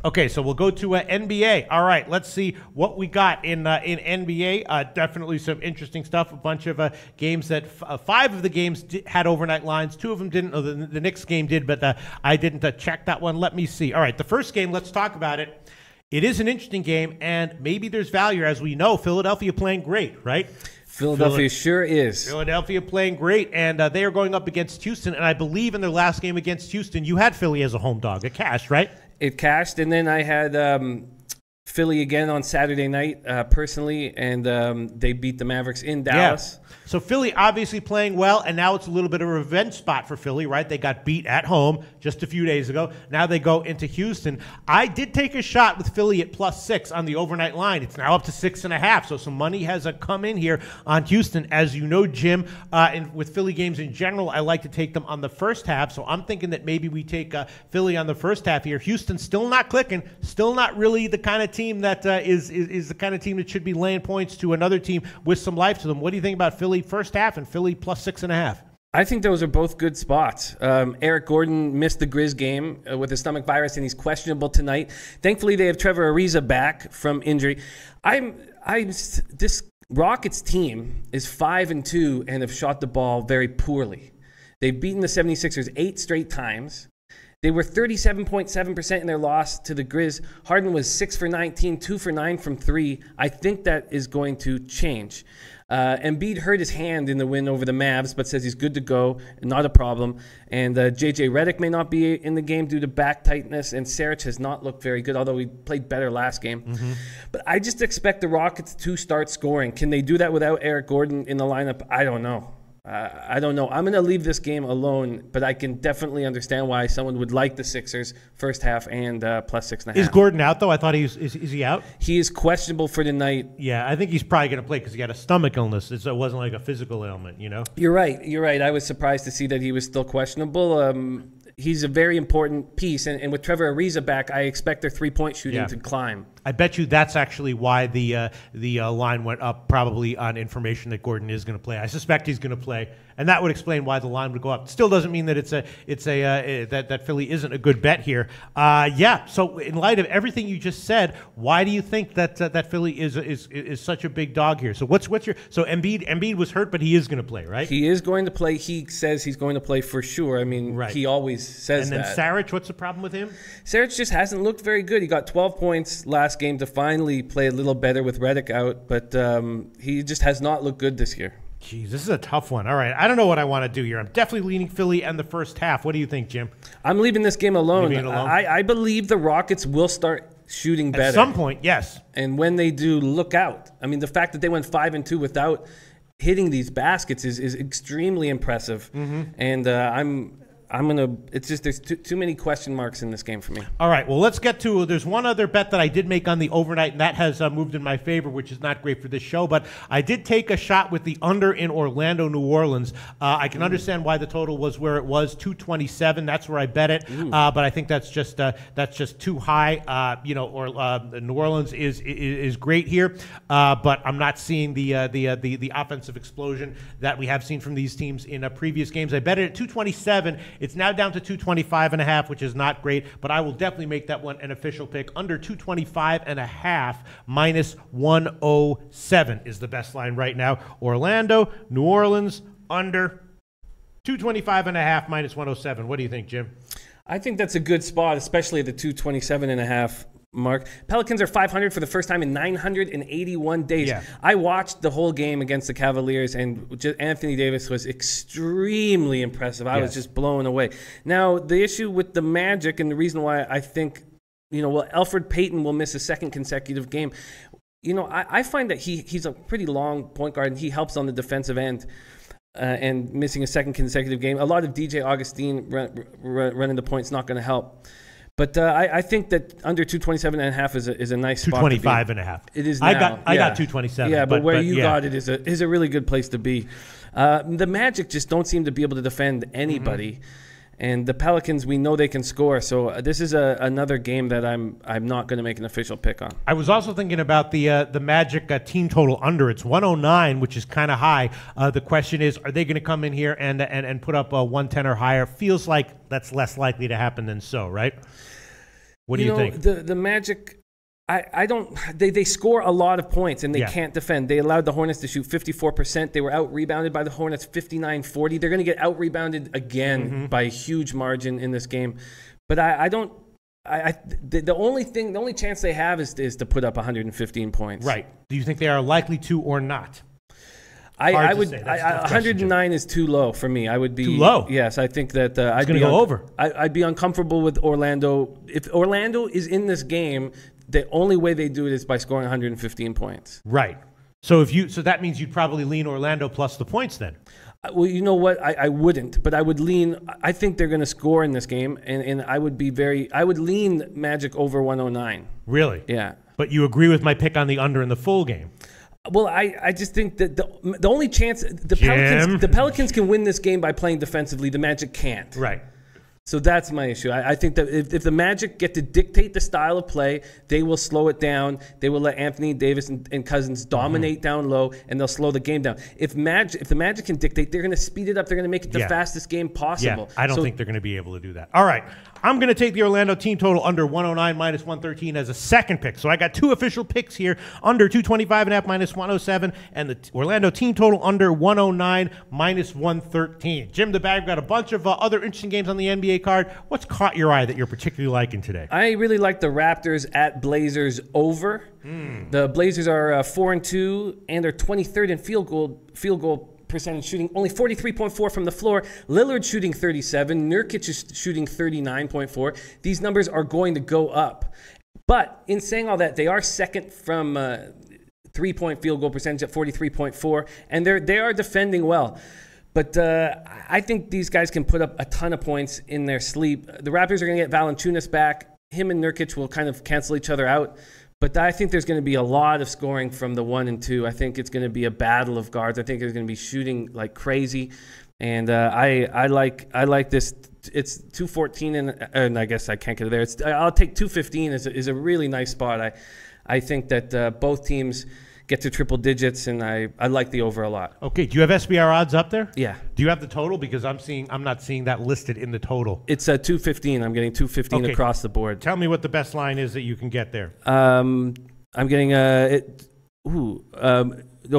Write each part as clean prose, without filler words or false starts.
Okay, so we'll go to NBA. All right, let's see what we got in NBA. Definitely some interesting stuff. A bunch of games that 5 of the games had overnight lines. 2 of them didn't. Oh, the Knicks game did, but I didn't check that one. Let me see. All right, the first game, let's talk about it. It is an interesting game, and maybe there's value. As we know, Philadelphia playing great, right? Philadelphia sure is. Philadelphia playing great, and they are going up against Houston. And I believe in their last game against Houston, you had Philly as a home dog. It cashed, right? It cashed, and then I had Philly again on Saturday night, personally, and they beat the Mavericks in Dallas. Yeah. So Philly obviously playing well, and now it's a little bit of a revenge spot for Philly, right? They got beat at home just a few days ago. Now they go into Houston. I did take a shot with Philly at +6 on the overnight line. It's now up to 6.5, so some money has come in here on Houston. As you know, Jim, and with Philly games in general, I like to take them on the first half, so I'm thinking that maybe we take Philly on the first half here. Houston still not clicking, still not really the kind of team that is the kind of team that should be laying points to another team with some life to them. What do you think about Philly first half and Philly +6.5? I think those are both good spots. Eric Gordon missed the Grizz game with a stomach virus, and he's questionable tonight. Thankfully, they have Trevor Ariza back from injury. This Rockets team is 5-2 and have shot the ball very poorly. They've beaten the 76ers 8 straight times. They were 37.7% in their loss to the Grizz. Harden was 6 for 19, 2 for 9 from 3. I think that is going to change. Embiid hurt his hand in the win over the Mavs, but says he's good to go, not a problem. And J.J. Redick may not be in the game due to back tightness, and Saric has not looked very good, although he played better last game. Mm-hmm. But I just expect the Rockets to start scoring. Can they do that without Eric Gordon in the lineup? I don't know. I don't know. I'm going to leave this game alone, but I can definitely understand why someone would like the Sixers first half and +6.5. Is Gordon out, though? I thought is he out? He is questionable for tonight. Yeah, I think he's probably going to play because he had a stomach illness. It wasn't like a physical ailment, you know? You're right. I was surprised to see that he was still questionable. He's a very important piece, and with Trevor Ariza back, I expect their three-point shooting to climb. I bet you that's actually why the line went up, probably on information that Gordon is going to play. I suspect he's going to play, and that would explain why the line would go up. Still doesn't mean that that Philly isn't a good bet here. So in light of everything you just said, why do you think that Philly is such a big dog here? So what's your Embiid was hurt, but he is going to play, right? He is going to play. He says he's going to play for sure. I mean, he always says that. And then Saric, what's the problem with him? Saric just hasn't looked very good. He got 12 points last game to finally play a little better with Redick out, but he just has not looked good this year. Jeez, this is a tough one. All right, I don't know what I want to do here. I'm definitely leaning Philly and the first half. What do you think, Jim? I'm leaving this game alone. I believe the Rockets will start shooting better. At some point, yes. And when they do, look out. I mean, the fact that they went 5-2 without hitting these baskets is extremely impressive. Mm-hmm. And it's just there's too many question marks in this game for me. All right, well, let's get to, there's one other bet that I did make on the overnight, and that has moved in my favor, which is not great for this show, but I did take a shot with the under in Orlando, New Orleans. I can understand why the total was where it was, 227. That's where I bet it, but I think that's just too high. New Orleans is great here, but I'm not seeing the offensive explosion that we have seen from these teams in previous games. I bet it at 227. It's now down to 225.5, which is not great, but I will definitely make that one an official pick. Under 225.5 -107 is the best line right now. Orlando, New Orleans, under 225.5 -107. What do you think, Jim? I think that's a good spot, especially at the 227.5 mark. Pelicans are 500 for the first time in 981 days. Yeah. I watched the whole game against the Cavaliers, and Anthony Davis was extremely impressive. I was just blown away. Now, the issue with the Magic, and the reason why I think, Elfrid Payton will miss a second consecutive game. I find that he's a pretty long point guard, and he helps on the defensive end. And missing a second consecutive game. A lot of DJ Augustine running the point's not going to help. But I think that under 227.5 is a nice spot. 225.5. It is now. I got 227. Yeah, but where you got it is a really good place to be. The Magic just don't seem to be able to defend anybody. Mm-hmm. And the Pelicans, we know they can score. So this is another game that I'm not going to make an official pick on. I was also thinking about the Magic team total under. It's 109, which is kind of high. The question is, are they going to come in here and put up a 110 or higher? Feels like that's less likely to happen than so, right? What do you think? The Magic, I don't. They score a lot of points and they can't defend. They allowed the Hornets to shoot 54%. They were out rebounded by the Hornets 59-40. They're going to get out rebounded again by a huge margin in this game. But I don't. The only chance they have is to put up 115 points. Right. Do you think they are likely to or not? I would. 109 is too low for me. I would be too low. Yes, I think that I'd be go over. I'd be uncomfortable with Orlando. If Orlando is in this game, the only way they do it is by scoring 115 points. Right. So that means you'd probably lean Orlando plus the points then. Well, you know what? I wouldn't, but I would lean. I think they're going to score in this game, and I would lean Magic over 109. Really? Yeah. But you agree with my pick on the under in the full game? Well, I just think that the only chance the Pelicans can win this game by playing defensively, the Magic can't. Right. So that's my issue. I think that if the Magic get to dictate the style of play, they will slow it down. They will let Anthony Davis and Cousins dominate down low, and they'll slow the game down. If the Magic can dictate, they're going to speed it up. They're going to make it the fastest game possible. Yeah, I don't think they're going to be able to do that. All right. I'm going to take the Orlando team total under 109 minus 113 as a second pick. So I got two official picks here, under 225.5 minus 107, and the Orlando team total under 109 minus 113. Jim the Bag got a bunch of other interesting games on the NBA card. What's caught your eye that you're particularly liking today? I really like the Raptors at Blazers over. The Blazers are 4-2 and are 23rd in field goal percentage shooting, only 43.4 from the floor. Lillard shooting 37. Nurkic is shooting 39.4. These numbers are going to go up. But in saying all that, they are second from three-point field goal percentage at 43.4, and they are defending well. But I think these guys can put up a ton of points in their sleep. The Raptors are going to get Valanciunas back. Him and Nurkic will kind of cancel each other out. But I think there's going to be a lot of scoring from the 1 and 2. I think it's going to be a battle of guards. I think they're going to be shooting like crazy, and I like this. It's 214, and I guess I can't get it there. I'll take 215 is a really nice spot. I think that both teams get to triple digits, and I like the over a lot. Okay, do you have SBR odds up there? Yeah. Do you have the total? Because I'm not seeing that listed in the total. It's 215. I'm getting 215 across the board. Tell me what the best line is that you can get there. I'm getting no,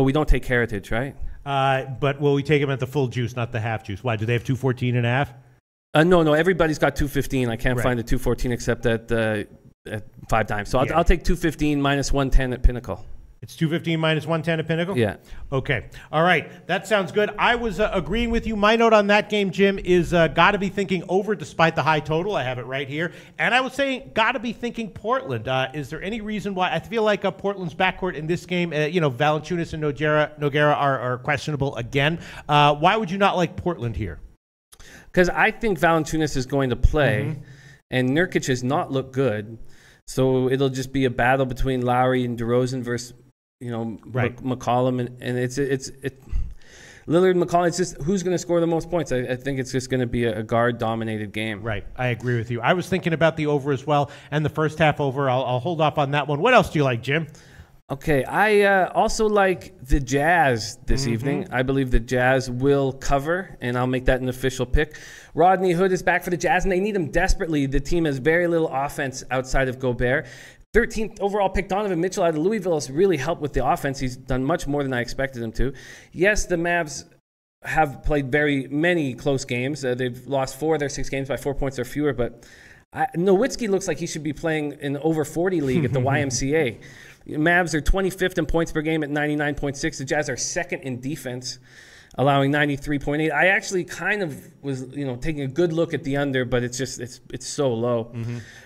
we don't take Heritage, right? But will we take them at the full juice, not the half juice? Why, do they have 214 and a half? No, everybody's got 215. I can't find the 214 except at 5 times. So I'll take 215 minus 110 at Pinnacle. It's 215 minus 110 at Pinnacle? Yeah. Okay. All right. That sounds good. I was agreeing with you. My note on that game, Jim, is got to be thinking over despite the high total. I have it right here. And I was saying got to be thinking Portland. Is there any reason why? I feel like Portland's backcourt in this game, Valanciunas and Nogueira are questionable again. Why would you not like Portland here? Because I think Valanciunas is going to play, and Nurkic has not looked good. So it'll just be a battle between Lowry and DeRozan versus McCollum, and it's Lillard and McCollum. It's just who's going to score the most points. I think it's just going to be a guard-dominated game. Right. I agree with you. I was thinking about the over as well, and the first half over. I'll hold off on that one. What else do you like, Jim? Okay, I also like the Jazz this evening. I believe the Jazz will cover, and I'll make that an official pick. Rodney Hood is back for the Jazz, and they need him desperately. The team has very little offense outside of Gobert. 13th overall pick Donovan Mitchell out of Louisville has really helped with the offense. He's done much more than I expected him to. Yes, the Mavs have played very many close games. They've lost 4 of their 6 games by 4 points or fewer, but Nowitzki looks like he should be playing in the over 40 league at the YMCA. Mavs are 25th in points per game at 99.6. The Jazz are second in defense, allowing 93.8. I actually kind of was, taking a good look at the under, but it's so low.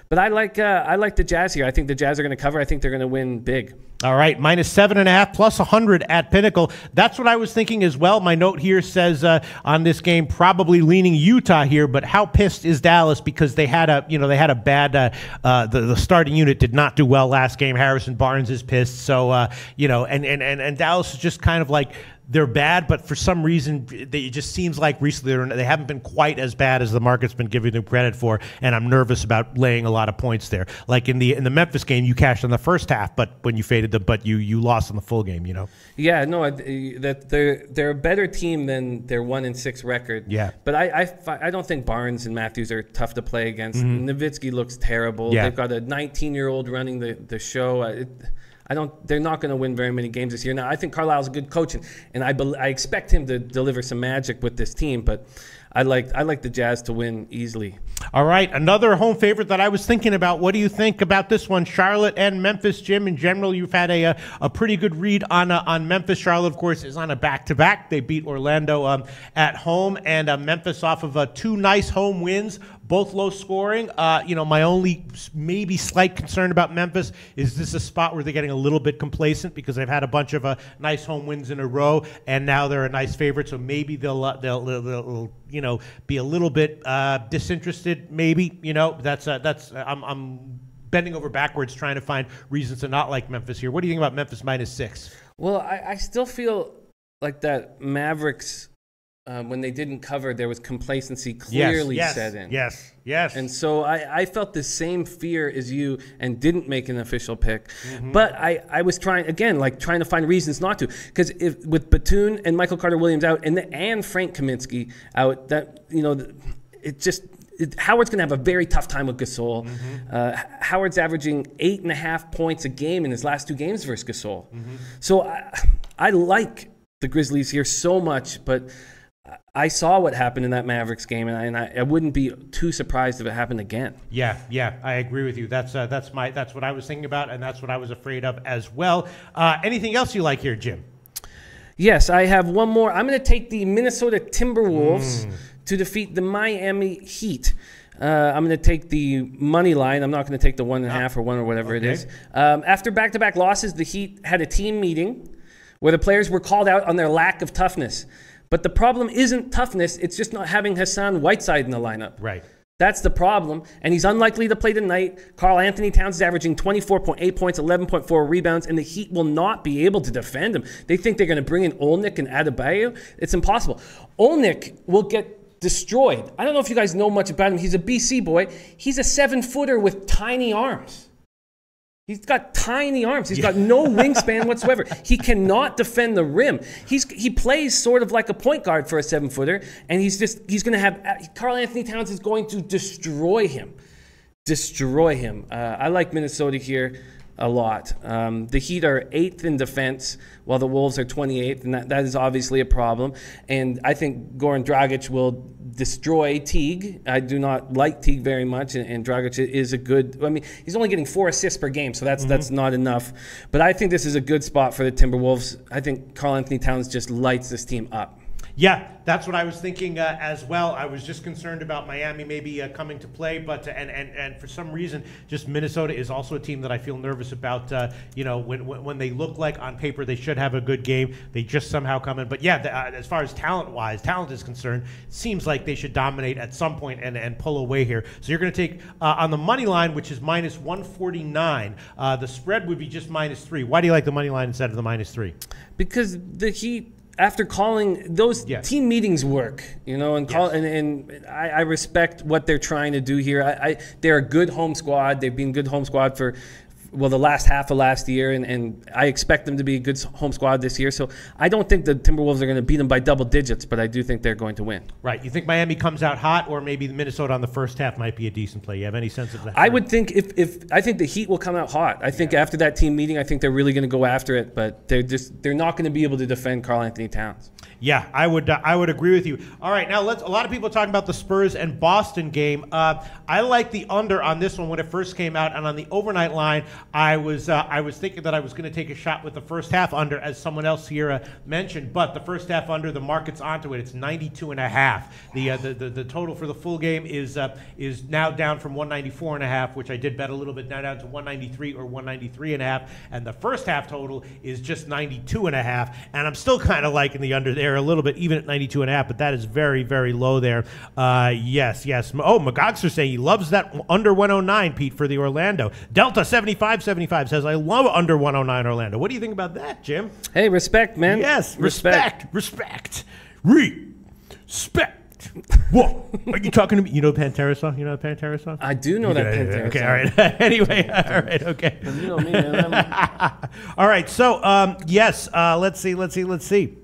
But I like the Jazz here. I think the Jazz are going to cover. I think they're going to win big. All right, minus 7.5 plus 100 at Pinnacle. That's what I was thinking as well. My note here says on this game, probably leaning Utah here. But how pissed is Dallas because they had a bad the starting unit did not do well last game. Harrison Barnes is pissed. So and Dallas is just kind of like they're bad, but for some reason, it just seems like recently they haven't been quite as bad as the market's been giving them credit for, and I'm nervous about laying a lot of points there. Like in the Memphis game, you cashed in the first half, but when you faded them, but you lost in the full game, you know? Yeah, no, that they're a better team than their 1-6 record. Yeah. But I don't think Barnes and Matthews are tough to play against. Nowitzki looks terrible. Yeah. They've got a 19-year-old running the show. They're not going to win very many games this year. Now, I think Carlisle's a good coach, and I expect him to deliver some magic with this team, but I like the Jazz to win easily. All right, another home favorite that I was thinking about. What do you think about this one? Charlotte and Memphis, Jim. In general, you've had a pretty good read on Memphis. Charlotte, of course, is on a back-to-back. They beat Orlando at home, and Memphis off of 2 nice home wins, both low scoring. My only maybe slight concern about Memphis is this a spot where they're getting a little bit complacent because they've had a bunch of nice home wins in a row, and now they're a nice favorite. So maybe they'll be a little bit disinterested. Maybe I'm bending over backwards trying to find reasons to not like Memphis here. What do you think about Memphis -6? Well, I still feel like that Mavericks. When they didn't cover, there was complacency clearly set in. Yes. And so I felt the same fear as you and didn't make an official pick. But I was trying to find reasons not to. Because with Batum and Michael Carter-Williams out and Frank Kaminsky out, Howard's going to have a very tough time with Gasol. Howard's averaging 8.5 points a game in his last 2 games versus Gasol. So I like the Grizzlies here so much, but I saw what happened in that Mavericks game, and I wouldn't be too surprised if it happened again. Yeah, I agree with you. That's what I was thinking about, and that's what I was afraid of as well. Anything else you like here, Jim? Yes, I have one more. I'm going to take the Minnesota Timberwolves to defeat the Miami Heat. I'm going to take the money line. I'm not going to take the 1.5 or 1 or whatever it is. After back-to-back losses, the Heat had a team meeting where the players were called out on their lack of toughness. But the problem isn't toughness. It's just not having Hassan Whiteside in the lineup. Right. That's the problem. And he's unlikely to play tonight. Karl-Anthony Towns is averaging 24.8 points, 11.4 rebounds, and the Heat will not be able to defend him. They think they're going to bring in Olnick and Adebayo. It's impossible. Olnick will get destroyed. I don't know if you guys know much about him. He's a BC boy. He's a 7-footer with tiny arms. He's got tiny arms. He's got no wingspan whatsoever. He cannot defend the rim. He plays sort of like a point guard for a 7-footer, and he's going to have Karl-Anthony Towns is going to destroy him. I like Minnesota here a lot. The Heat are 8th in defense, while the Wolves are 28th, and that is obviously a problem. And I think Goran Dragic will destroy Teague. I do not like Teague very much, and Dragic is a good. I mean, he's only getting 4 assists per game, so that's not enough. But I think this is a good spot for the Timberwolves. I think Karl-Anthony Towns just lights this team up. Yeah, that's what I was thinking as well. I was just concerned about Miami maybe coming to play, but and for some reason, just Minnesota is also a team that I feel nervous about. When they look like on paper they should have a good game, they just somehow come in. But yeah, as far as talent is concerned, it seems like they should dominate at some point and pull away here. So you're going to take on the money line, which is -149. The spread would be just -3. Why do you like the money line instead of the -3? Because the Heat, after calling those team meetings work, and I respect what they're trying to do here. They're a good home squad. They've been a good home squad for the last half of last year, and I expect them to be a good home squad this year. So I don't think the Timberwolves are going to beat them by double digits, but I do think they're going to win. Right. You think Miami comes out hot, or maybe Minnesota on the first half might be a decent play? You have any sense of that? I would think I think the Heat will come out hot. I think after that team meeting, I think they're really going to go after it, but they're not going to be able to defend Karl-Anthony Towns. Yeah, I would agree with you. All right, now a lot of people are talking about the Spurs and Boston game. I like the under on this one when it first came out, and on the overnight line, I was thinking that I was going to take a shot with the first half under, as someone else here mentioned. But the first half under, the market's onto it. It's 92.5. The total for the full game is now down from 194.5, which I did bet a little bit, now down to 193 or 193.5, and the first half total is just 92.5. And I'm still kind of liking the under there a little bit, even at 92.5, but that is very, very low there. Yes. Oh, Magogster saying he loves that under 109, Pete, for the Orlando. Delta 75 575 says, I love under 109 Orlando. What do you think about that, Jim? Hey, respect, man. Yes, respect. Respect. Whoa, are you talking to me? You know the Pantera song? You know the Pantera song? I do know that Pantera song. Okay, all right. Anyway, all right, okay. You know me, man. All right, so, yes, let's see.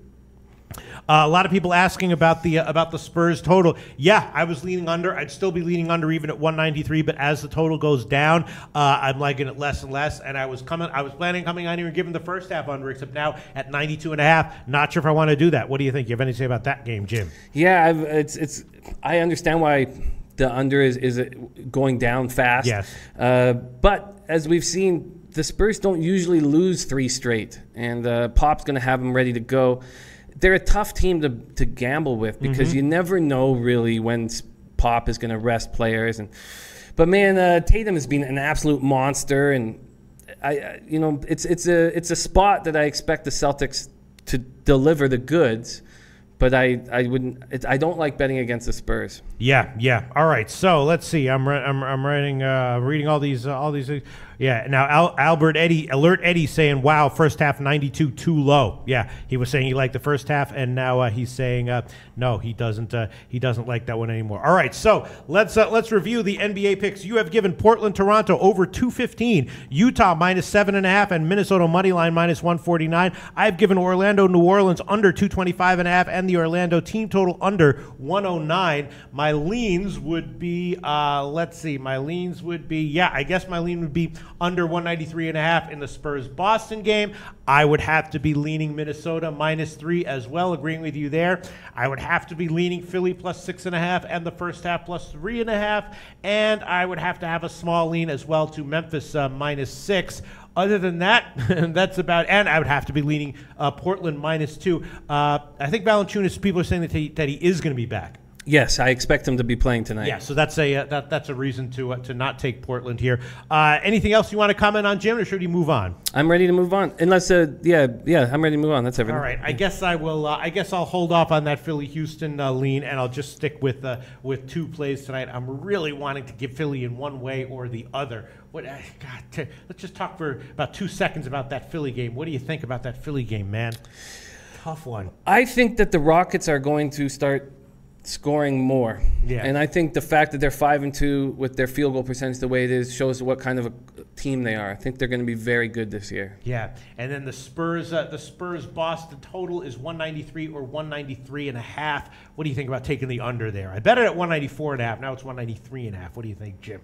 A lot of people asking about the Spurs total. Yeah, I was leaning under. I'd still be leaning under even at 193. But as the total goes down, I'm liking it less and less. And I was planning on coming on here and giving the first half under, except now at 92.5. Not sure if I want to do that. What do you think? You have anything to say about that game, Jim? Yeah, I understand why the under is going down fast. Yes. But as we've seen, the Spurs don't usually lose 3 straight, and Pop's going to have them ready to go. They're a tough team to gamble with because you never know really when Pop is going to rest players. But man, Tatum has been an absolute monster, and it's a spot that I expect the Celtics to deliver the goods. But I don't like betting against the Spurs. Yeah. All right. So let's see. I'm reading all these things. Yeah. Now Alert Eddie saying, "Wow, first half 92 too low." Yeah, he was saying he liked the first half, and now he's saying no, he doesn't. He doesn't like that one anymore. All right. So let's review the NBA picks. You have given Portland, Toronto over 215, Utah -7.5, and Minnesota money line -149. I've given Orlando, New Orleans under 225.5, and the Orlando team total under 109. My leans would be, let's see, I guess my lean would be under 193.5 in the Spurs-Boston game. I would have to be leaning Minnesota -3 as well, agreeing with you there. I would have to be leaning Philly +6.5 and the first half +3.5. And I would have to have a small lean as well to Memphis -6. Other than that, that's about, and I would have to be leaning Portland -2. I think Valanciunas, people are saying that he is going to be back. Yes, I expect him to be playing tonight. Yeah, so that's a reason to not take Portland here. Anything else you want to comment on, Jim, or should we move on? I'm ready to move on. Unless, I'm ready to move on. That's everything. All right, I guess I'll hold off on that Philly-Houston lean, and I'll just stick with 2 plays tonight. I'm really wanting to give Philly in one way or the other. Let's just talk for about 2 seconds about that Philly game. What do you think about that Philly game, man? Tough one. I think that the Rockets are going to start scoring more. Yeah. And I think the fact that they're 5-2 with their field goal percentage the way it is shows what kind of a team they are. I think they're going to be very good this year. Yeah. And then the Spurs Boston total is 193 or 193.5. What do you think about taking the under there? I bet it at 194.5. Now it's 193.5. What do you think, Jim?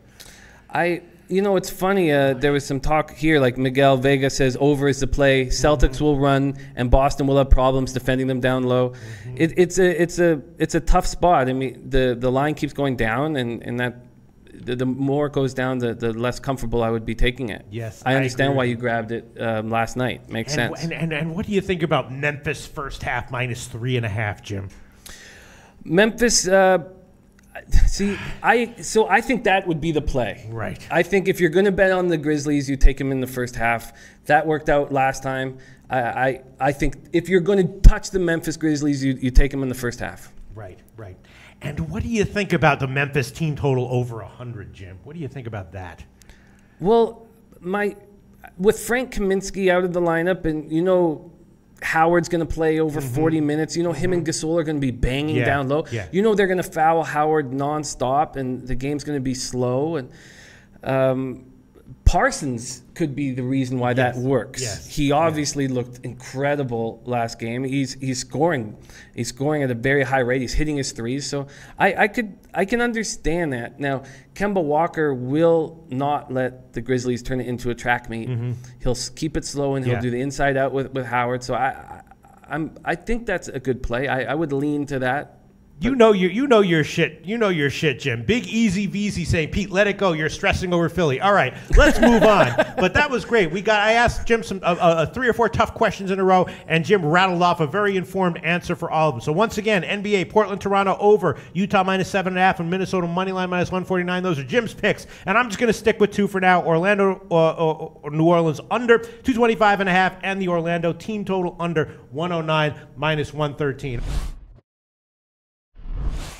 It's funny. There was some talk here, like Miguel Vega says over is the play. Celtics will run, and Boston will have problems defending them down low. It's a tough spot. I mean, the line keeps going down, and that the more it goes down, the less comfortable I would be taking it. Yes, I understand why you grabbed it last night. Makes sense. And what do you think about Memphis first half -3.5, Jim? Memphis. I think that would be the play. Right. I think if you're going to bet on the Grizzlies, you take them in the first half. That worked out last time. I think if you're going to touch the Memphis Grizzlies, you take them in the first half. Right. And what do you think about the Memphis team total over 100, Jim? What do you think about that? Well, with Frank Kaminsky out of the lineup, and Howard's going to play over 40 minutes. Him and Gasol are going to be banging down low. Yeah. They're going to foul Howard nonstop, and the game's going to be slow. And Parsons could be the reason why that works. Yes. He obviously looked incredible last game. He's scoring. He's scoring at a very high rate. He's hitting his threes. So I can understand that. Now, Kemba Walker will not let the Grizzlies turn it into a track meet. He'll keep it slow, and he'll do the inside out with Howard. So I think that's a good play. I would lean to that. You know your shit. You know your shit, Jim. Big Easy VZ saying, Pete, let it go. You're stressing over Philly. All right, let's move on. But that was great. I asked Jim some 3 or 4 tough questions in a row, and Jim rattled off a very informed answer for all of them. So once again, NBA, Portland, Toronto over, Utah -7.5, and Minnesota moneyline -149. Those are Jim's picks, and I'm just going to stick with 2 for now. Orlando or New Orleans under 225.5, and the Orlando team total under 109 -113.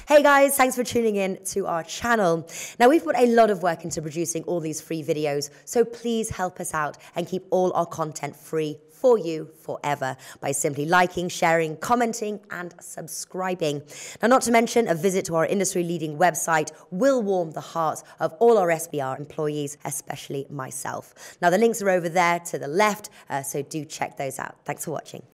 Hey guys, thanks for tuning in to our channel. Now we've put a lot of work into producing all these free videos, so please help us out and keep all our content free for you forever by simply liking, sharing, commenting, and subscribing. Now, not to mention, a visit to our industry-leading website will warm the hearts of all our SBR employees, especially myself. Now, the links are over there to the left, so do check those out. Thanks for watching.